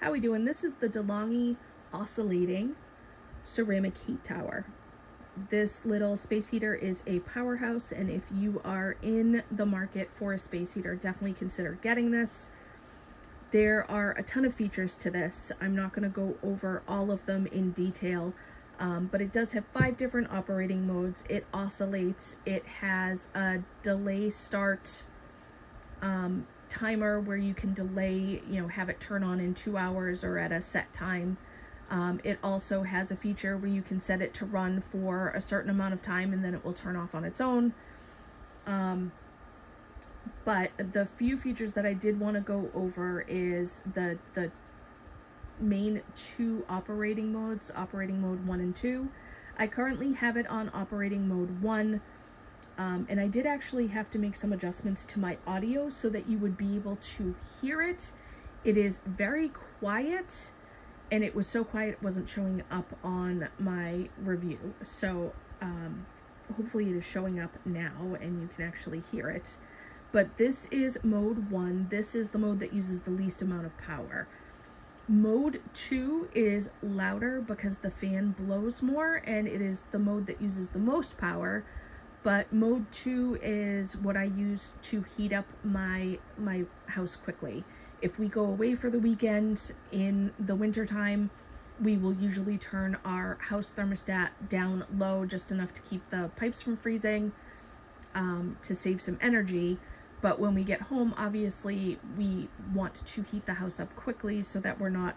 How we doing? This is the De'Longhi oscillating ceramic heat tower. This little space heater is a powerhouse, and if you are in the market for a space heater, definitely consider getting this. There are a ton of features to this. I'm not going to go over all of them in detail, but it does have 5 different operating modes. It oscillates. It has a delay start timer where you can delay, have it turn on in 2 hours or at a set time. It also has a feature where you can set it to run for a certain amount of time and then it will turn off on its own. But the few features that I did want to go over is the main 2 operating modes, operating mode 1 and 2. I currently have it on operating mode 1. And I did actually have to make some adjustments to my audio so that you would be able to hear it. It is very quiet, and it was so quiet it wasn't showing up on my review. So hopefully it is showing up now and you can actually hear it. But this is mode 1. This is the mode that uses the least amount of power. Mode 2 is louder because the fan blows more, and it is the mode that uses the most power. But mode 2 is what I use to heat up my house quickly. If we go away for the weekend in the wintertime, we will usually turn our house thermostat down low, just enough to keep the pipes from freezing, to save some energy. But when we get home, obviously, we want to heat the house up quickly so that we're not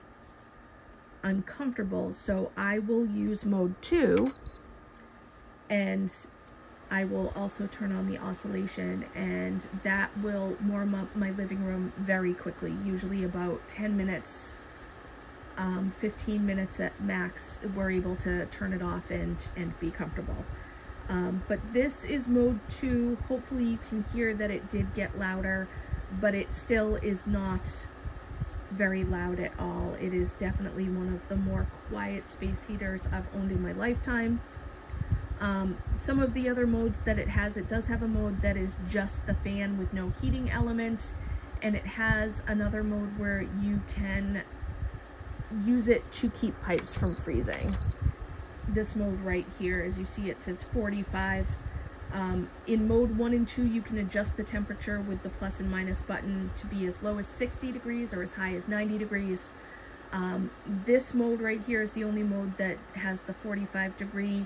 uncomfortable. So I will use mode 2, and I will also turn on the oscillation, and that will warm up my living room very quickly, usually about 10 minutes, 15 minutes at max. We're able to turn it off and be comfortable. But this is mode 2. Hopefully you can hear that it did get louder, but it still is not very loud at all. It is definitely one of the more quiet space heaters I've owned in my lifetime. Some of the other modes that it does have a mode that is just the fan with no heating element, and it has another mode where you can use it to keep pipes from freezing. This mode right here, as you see, it says 45. In mode 1 and 2, you can adjust the temperature with the plus and minus button to be as low as 60 degrees or as high as 90 degrees. This mode right here is the only mode that has the 45-degree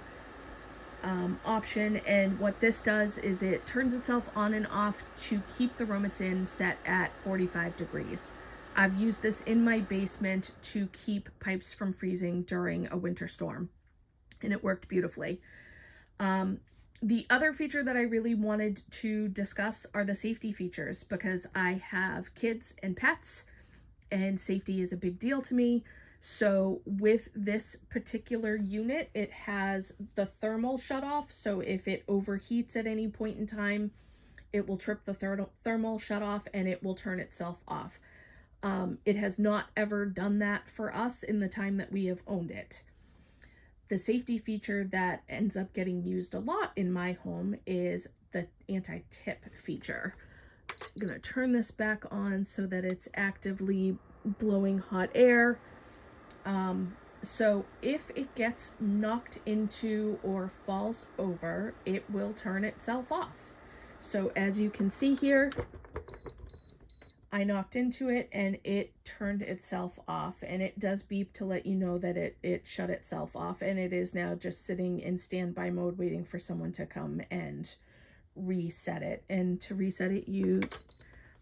option, and what this does is it turns itself on and off to keep the room it's in set at 45 degrees. I've used this in my basement to keep pipes from freezing during a winter storm, and it worked beautifully. The other feature that I really wanted to discuss are the safety features, because I have kids and pets, and safety is a big deal to me. So with this particular unit, it has the thermal shutoff. So if it overheats at any point in time, it will trip the thermal shutoff and it will turn itself off. It has not ever done that for us in the time that we have owned it. The safety feature that ends up getting used a lot in my home is the anti-tip feature. I'm going to turn this back on so that it's actively blowing hot air. So if it gets knocked into or falls over, it will turn itself off. So as you can see here, I knocked into it and it turned itself off, and it does beep to let you know that it shut itself off, and it is now just sitting in standby mode waiting for someone to come and reset it. And to reset it, you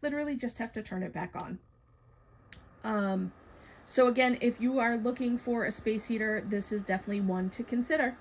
literally just have to turn it back on. So again, if you are looking for a space heater, this is definitely one to consider.